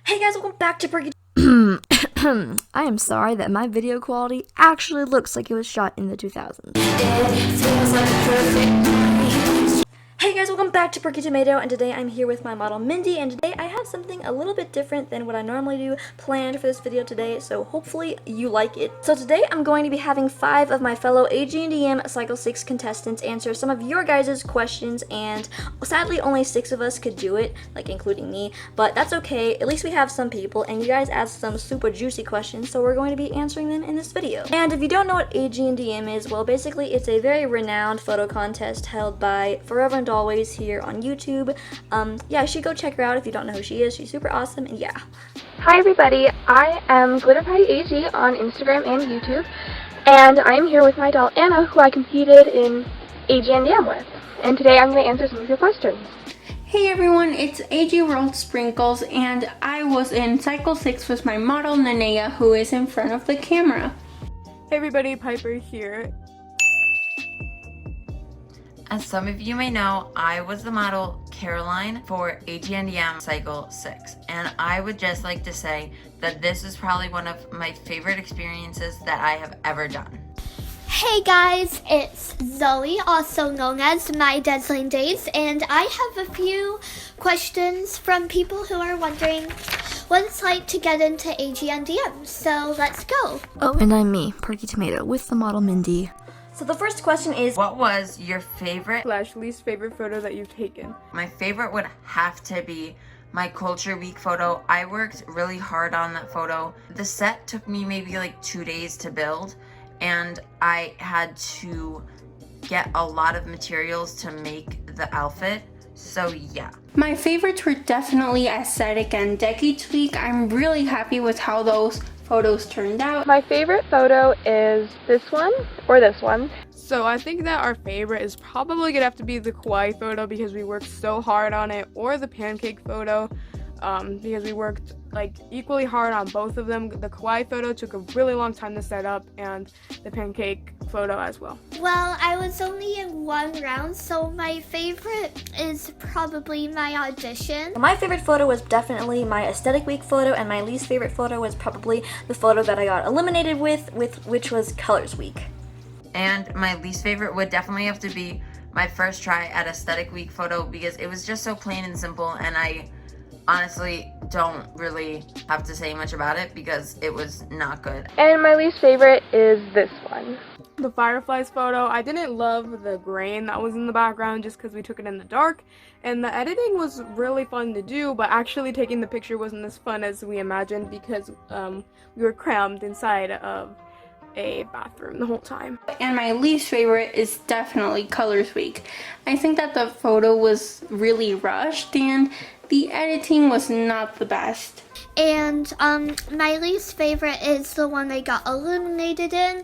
Hey guys, welcome back to Perky. I am sorry that my video quality actually looks like it was shot in the 2000s. Hey guys, welcome back to PerkyTomato, and today I'm here with my model Mindy, and today I have something a little bit different than what I normally do planned for this video today, so hopefully you like it. So today I'm going to be having 5 of my fellow AGNDM Cycle 6 contestants answer some of your guys' questions, and sadly only 6 of us could do it, like including me, but that's okay. At least we have some people, and you guys asked some super juicy questions, so we're going to be answering them in this video. And if you don't know what AGNDM is, well, basically it's a very renowned photo contest held by Forever and Always here on YouTube. Yeah, you should go check her out if you don't know who she is. She's super awesome, and yeah. Hi everybody, I am GlitterPattyAG on Instagram and YouTube, and I'm here with my doll Anna, who I competed in AGNDM with. And today I'm going to answer some of your questions. Hey everyone, it's AG World Sprinkles, and I was in Cycle 6 with my model 𝘞𝘦𝘭𝑭, who is in front of the camera. Hey everybody, Piper here. As some of you may know, I was the model Caroline for AGNDM Cycle 6, and I would just like to say that this is probably one of my favorite experiences that I have ever done. Hey guys, it's Zoe, also known as My Dazzling Days, and I have a few questions from people who are wondering what it's like to get into AGNDM, so let's go. Oh, and I'm me, PerkyTomato, with the model Mindy. So the first question is, what was your favorite / least favorite photo that you've taken? My favorite would have to be my Culture Week photo. I worked really hard on that photo. The set took me maybe like 2 days to build, and I had to get a lot of materials to make the outfit. So yeah. My favorites were definitely Aesthetic and Decade Week. I'm really happy with how those photos turned out. My favorite photo is this one, or this one. So I think that our favorite is probably gonna have to be the kawaii photo because we worked so hard on it, or the pancake photo because we worked like equally hard on both of them. The kawaii photo took a really long time to set up, and the pancake photo as well. Well, I was only in one round, so my favorite is probably my audition. my favorite photo was definitely my Aesthetic Week photo, and my least favorite photo was probably the photo that I got eliminated with which was Colors Week. And my least favorite would definitely have to be my first try at Aesthetic Week photo because it was just so plain and simple, and I honestly don't really have to say much about it because it was not good. And my least favorite is this one. The fireflies photo, I didn't love the grain that was in the background just because we took it in the dark, and the editing was really fun to do, but actually taking the picture wasn't as fun as we imagined because we were crammed inside of a bathroom the whole time. And my least favorite is definitely Colors Week. I think that the photo was really rushed and the editing was not the best. And my least favorite is the one I got eliminated in,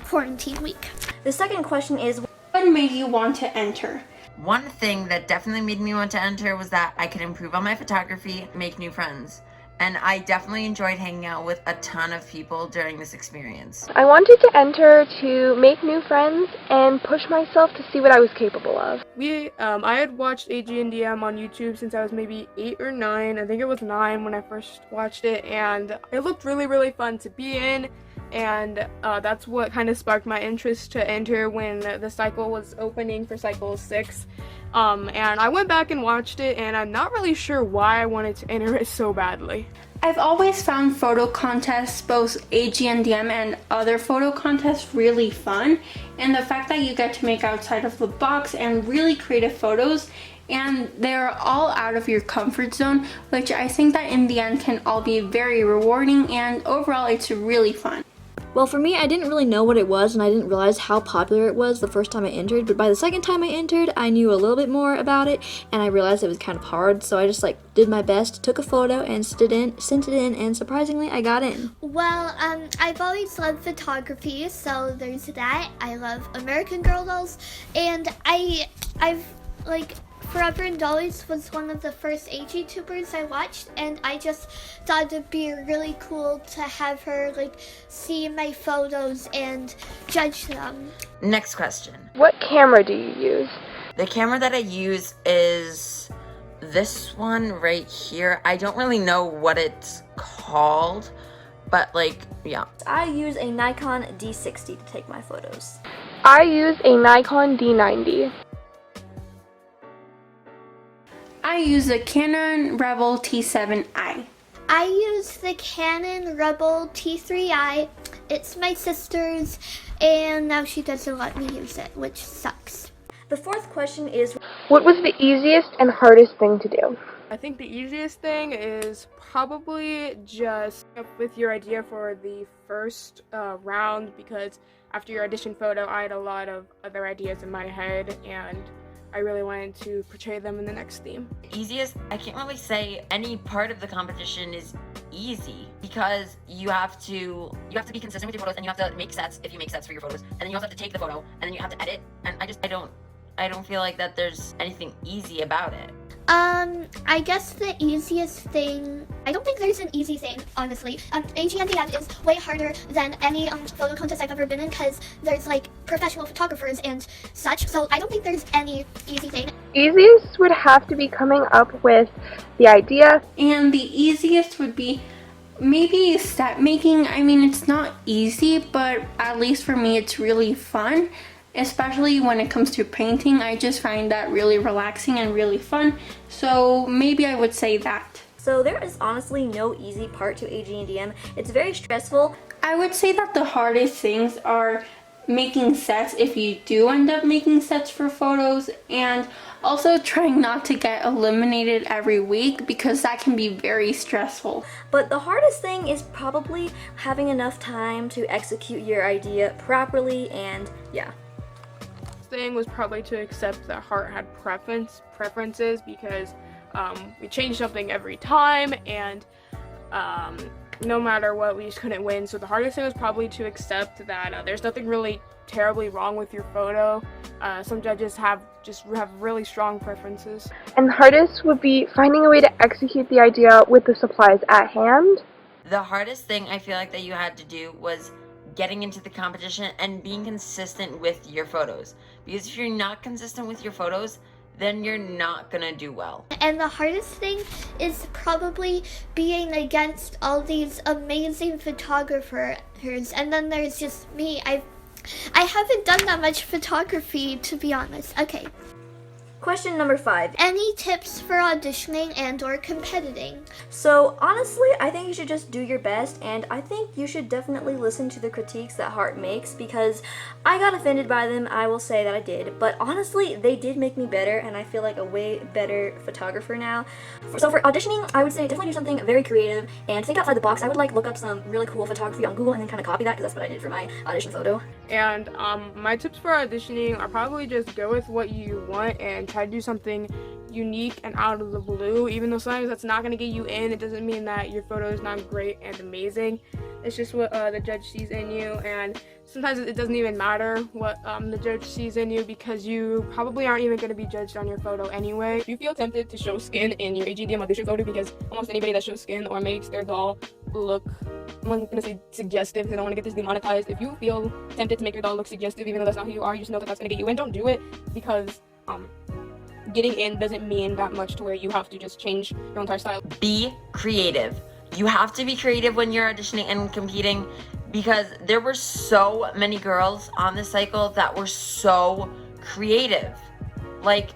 Quarantine Week. The second question is, What made you want to enter? One thing that definitely made me want to enter was that I could improve on my photography, make new friends. And I definitely enjoyed hanging out with a ton of people during this experience. I wanted to enter to make new friends and push myself to see what I was capable of. I had watched AGNDM on YouTube since I was maybe 8 or 9. I think it was 9 when I first watched it, and it looked really, really fun to be in. And that's what kind of sparked my interest to enter when the cycle was opening for Cycle 6. And I went back and watched it, and I'm not really sure why I wanted to enter it so badly. I've always found photo contests, both AGNDM and other photo contests, really fun. And the fact that you get to make outside of the box and really creative photos, and they're all out of your comfort zone, which I think that in the end can all be very rewarding, and overall it's really fun. well, for me, I didn't really know what it was, and I didn't realize how popular it was the first time I entered, but by the second time I entered, I knew a little bit more about it, and I realized it was kind of hard, so I just did my best, took a photo, and sent it in, and surprisingly, I got in. Well, I've always loved photography, so there's that. I love American Girl dolls, and I've Forever and Always was one of the first AG tubers I watched, and I just thought it'd be really cool to have her see my photos and judge them. Next question. What camera do you use? The camera that I use is this one right here, I don't really know what it's called, but like, yeah. I use a Nikon D60 to take my photos. I use a Nikon D90. I use a Canon Rebel T7i. I use the Canon Rebel T3i. It's my sister's, and now she doesn't let me use it, which sucks. The fourth question is, What was the easiest and hardest thing to do? I think the easiest thing is probably just up with your idea for the first round, because after your audition photo, I had a lot of other ideas in my head, and I really wanted to portray them in the next theme. Easiest, I can't really say any part of the competition is easy, because you have to be consistent with your photos, and you have to make sets if you make sets for your photos, and then you also have to take the photo, and then you have to edit, and I don't feel like that there's anything easy about it. I guess the easiest thing, I don't think there's an easy thing, honestly. AGNDM is way harder than any photo contest I've ever been in, because there's like professional photographers and such, so I don't think there's any easy thing. Easiest would have to be coming up with the idea. And the easiest would be maybe set making. I mean, it's not easy, but at least for me, it's really fun. Especially when it comes to painting, I just find that really relaxing and really fun. So maybe I would say that. so there is honestly no easy part to AGNDM. It's very stressful. I would say that the hardest things are making sets if you do end up making sets for photos, and also trying not to get eliminated every week, because that can be very stressful. But the hardest thing is probably having enough time to execute your idea properly, and yeah. Thing was probably to accept that Heart had preferences, because we changed something every time, and no matter what, we just couldn't win. So the hardest thing was probably to accept that there's nothing really terribly wrong with your photo. Some judges have really strong preferences. And the hardest would be finding a way to execute the idea with the supplies at hand. The hardest thing I feel like that you had to do was getting into the competition and being consistent with your photos, because if you're not consistent with your photos, then you're not gonna do well. And the hardest thing is probably being against all these amazing photographers, and then there's just me. I haven't done that much photography, to be honest. Okay. Question number 5. Any tips for auditioning and or competing? So honestly, I think you should just do your best, and I think you should definitely listen to the critiques that Heart makes, because I got offended by them, I will say that I did, but honestly, they did make me better, and I feel like a way better photographer now. So for auditioning, I would say definitely do something very creative and think outside the box. I would like look up some really cool photography on Google and then kind of copy that, because that's what I did for my audition photo. And my tips for auditioning are probably just go with what you want and try to do something unique and out of the blue. Even though sometimes that's not going to get you in, it doesn't mean that your photo is not great and amazing. It's just what the judge sees in you, and sometimes it doesn't even matter what the judge sees in you, because you probably aren't even going to be judged on your photo anyway. If you feel tempted to show skin in your AGNDM audition photo, because almost anybody that shows skin or makes their doll look, I'm going to say suggestive, because I don't want to get this demonetized. If you feel tempted to make your doll look suggestive, even though that's not who you are, you just know that that's going to get you in, don't do it, because getting in doesn't mean that much to where you have to just change your entire style. Be creative. You have to be creative when you're auditioning and competing, because there were so many girls on this cycle that were so creative. Like,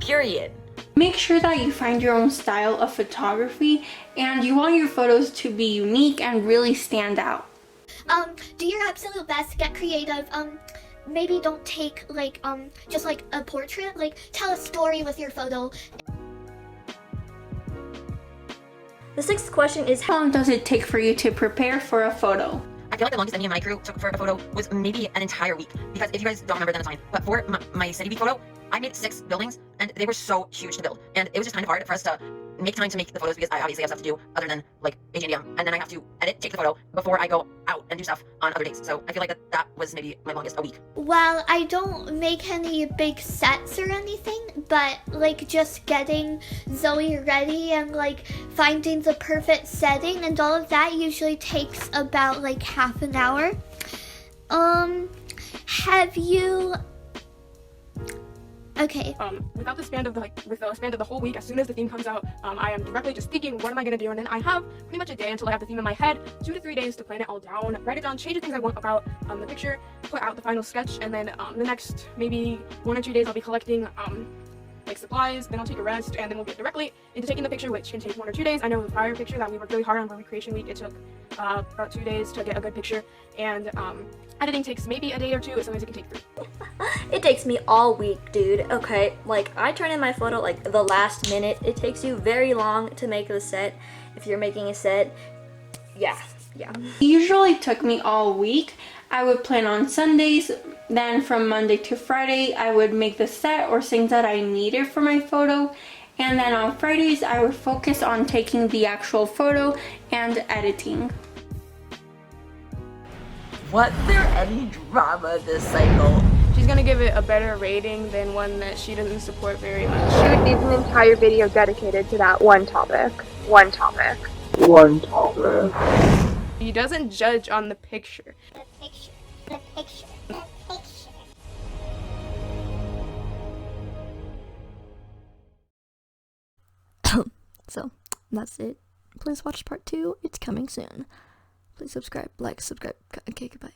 period. Make sure that you find your own style of photography, and you want your photos to be unique and really stand out. Do your absolute best, get creative. Maybe don't take like just like a portrait, like tell a story with your photo. The 6th question is, How long does it take for you to prepare for a photo? I feel like the longest that me and my crew took for a photo was maybe an entire week, because if you guys don't remember, then it's fine. But for my city week photo, I made 6 buildings, and they were so huge to build, and it was just kind of hard for us to make time to make the photos, because I obviously have stuff to do other than like AGNDM, and then I have to edit, take the photo before I go out and do stuff on other days. So I feel like that was maybe my longest, a week. Well, I don't make any big sets or anything, but like just getting Zoe ready and like finding the perfect setting and all of that usually takes about like half an hour. Okay. Without the span of the whole week, as soon as the theme comes out, I am directly just thinking, what am I gonna do? And then I have pretty much a day until I have the theme in my head, 2 to 3 days to plan it all down, write it down, change the things I want about the picture, put out the final sketch, and then the next maybe 1 or 2 days I'll be collecting like supplies, then I'll take a rest, and then we'll get directly into taking the picture, which can take 1 or 2 days. I know the prior picture that we worked really hard on for Recreation Week, it took about 2 days to get a good picture, and editing takes maybe a day or 2, sometimes it can take 3. It takes me all week, dude. Okay, like I turn in my photo like the last minute. It takes you very long to make the set if you're making a set. Yeah. It usually took me all week. I would plan on Sundays, then from Monday to Friday I would make the set or things that I needed for my photo, and then on Fridays I would focus on taking the actual photo and editing. Was there any drama this cycle? She's gonna give it a better rating than one that she doesn't support very much. She would need an entire video dedicated to that one topic. She doesn't judge on the picture. So that's it. Please watch part 2. It's coming soon. Please subscribe, like, subscribe. Okay, goodbye.